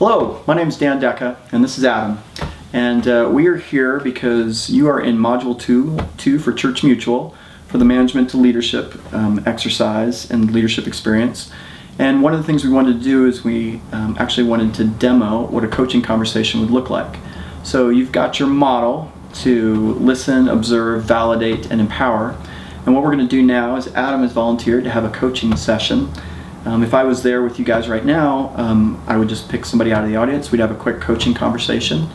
Hello, my name is Dan Decca, and this is Adam. And we are here because you are in Module 2 for Church Mutual for the Management to Leadership exercise and leadership experience. And one of the things we wanted to do is we actually wanted to demo what a coaching conversation would look like. So you've got your model to listen, observe, validate, and empower. And what we're going to do now is Adam has volunteered to have a coaching session. If I was there with you guys right now, I would just pick somebody out of the audience. We'd have a quick coaching conversation.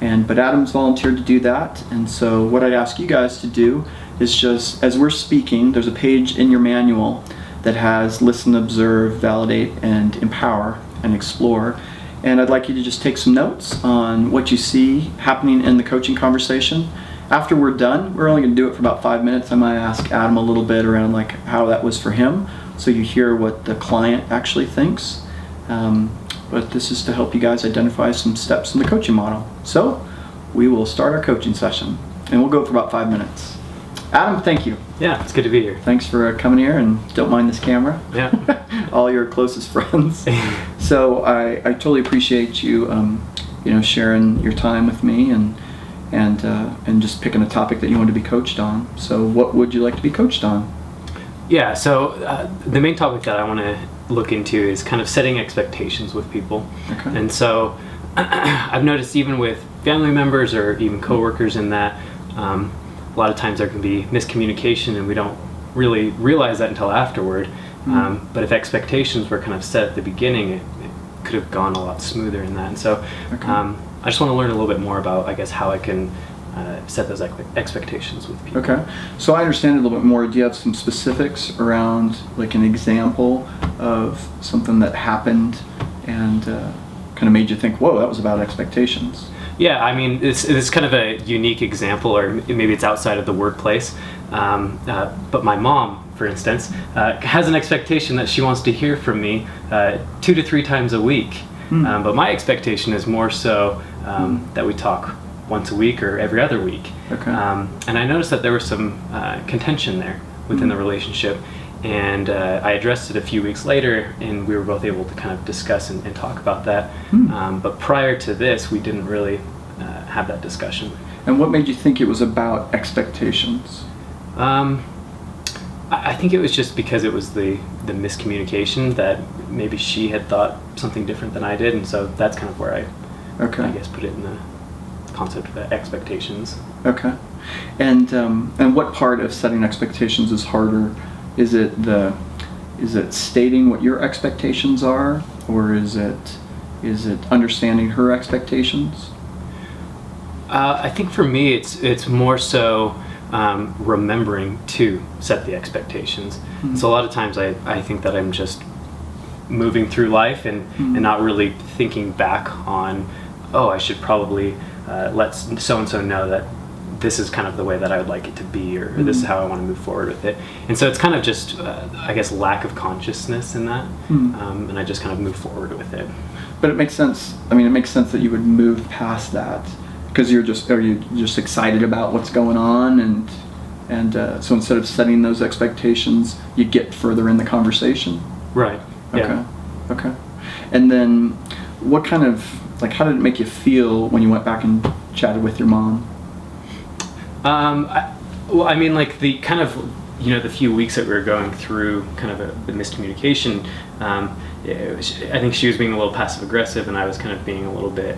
But Adam's volunteered to do that. And so what I'd ask you guys to do is just, as we're speaking, there's a page in your manual that has listen, observe, validate, and empower and explore. And I'd like you to just take some notes on what you see happening in the coaching conversation. After we're done, we're only going to do it for about 5 minutes. I might ask Adam a little bit around like how that was for him, so you hear what the client actually thinks. But this is to help you guys identify some steps in the coaching model. So we will start our coaching session, and we'll go for about 5 minutes. Adam, thank you. Yeah, it's good to be here. Thanks for coming here, and don't mind this camera. Yeah. All your closest friends. So I totally appreciate you, sharing your time with me and just picking a topic that you want to be coached on. So what would you like to be coached on? Yeah, so the main topic that I want to look into is kind of setting expectations with people. Okay. And so I've noticed even with family members or even coworkers in that a lot of times there can be miscommunication and we don't really realize that until afterward. But if expectations were kind of set at the beginning, it could have gone a lot smoother in that. And so I just want to learn a little bit more about, I guess, how I can set those expectations with people. Okay, so I understand a little bit more. Do you have some specifics around like an example of something that happened and kind of made you think, whoa, that was about expectations? Yeah, I mean, it's kind of a unique example, or maybe it's outside of the workplace. But my mom, for instance, has an expectation that she wants to hear from me 2 to 3 times a week. But my expectation is more so that we talk once a week or every other week. Okay. And I noticed that there was some contention there within the relationship. And I addressed it a few weeks later, and we were both able to kind of discuss and talk about that. But prior to this, we didn't really have that discussion. And what made you think it was about expectations? I think it was just because it was the miscommunication that maybe she had thought something different than I did, and so that's kind of where I guess put it in the concept of expectations. Okay. And what part of setting expectations is harder? Is it stating what your expectations are, or is it understanding her expectations? I think for me, it's more so remembering to set the expectations. So a lot of times I think that I'm just moving through life and not really thinking back on, I should probably let so-and-so know that this is kind of the way that I would like it to be, or this is how I want to move forward with it. And so it's kind of just, I guess, lack of consciousness in that, and I just kind of move forward with it. But it makes sense. I mean, it makes sense that you would move past that, because are you just excited about what's going on, and so instead of setting those expectations, you get further in the conversation. Right. Yeah. Okay. And then, what kind of how did it make you feel when you went back and chatted with your mom? I mean, like the kind of, the few weeks that we were going through kind of the miscommunication, I think she was being a little passive aggressive and I was kind of being a little bit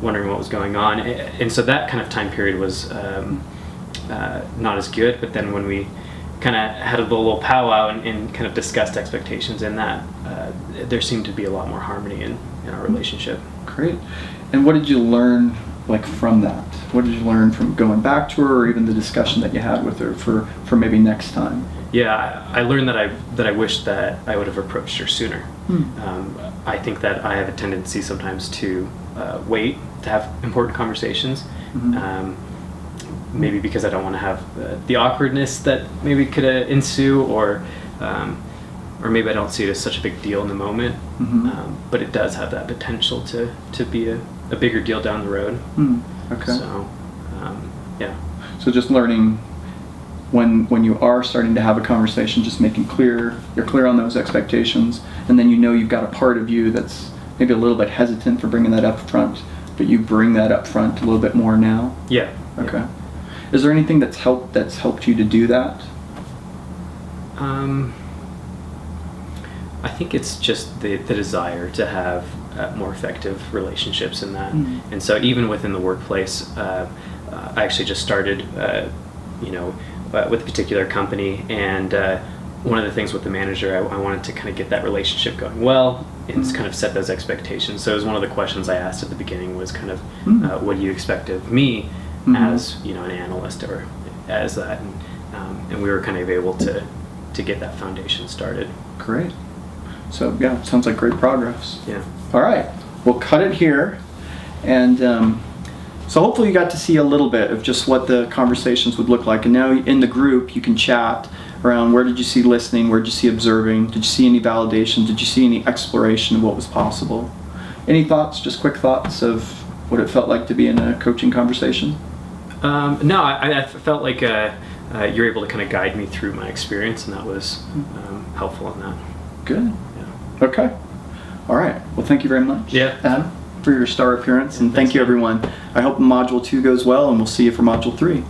wondering what was going on. And so that kind of time period was not as good, but then when we kind of had a little powwow and kind of discussed expectations in that, there seemed to be a lot more harmony in our relationship. Great. And what did you learn from that? What did you learn from going back to her, or even the discussion that you had with her for maybe next time? Yeah, I learned that I wish that I would have approached her sooner. I think that I have a tendency sometimes to wait to have important conversations. Maybe because I don't want to have the awkwardness that maybe could ensue, or maybe I don't see it as such a big deal in the moment. But it does have that potential to be a bigger deal down the road. Okay. So, yeah. So just learning when you are starting to have a conversation, just making you're clear on those expectations, and then you've got a part of you that's maybe a little bit hesitant for bringing that up front, but you bring that up front a little bit more now? Yeah. Okay. Is there anything that's helped you to do that? I think it's just the desire to have more effective relationships in that. And so even within the workplace, I actually just started, with a particular company, and one of the things with the manager, I wanted to kind of get that relationship going well and just kind of set those expectations. So it was one of the questions I asked at the beginning was kind of, what do you expect of me as, an analyst or as that? And we were kind of able to get that foundation started. Great. So yeah, sounds like great progress. Yeah. All right, we'll cut it here. And so hopefully you got to see a little bit of just what the conversations would look like. And now in the group, you can chat around where did you see listening, where did you see observing, did you see any validation, did you see any exploration of what was possible? Any thoughts, just quick thoughts of what it felt like to be in a coaching conversation? No, I felt like you're able to kind of guide me through my experience, and that was helpful in that. Good. Yeah. Okay. All right. Well, thank you very much, Yeah. Adam, for your star appearance, and thank you, everyone. I hope Module 2 goes well, and we'll see you for Module 3.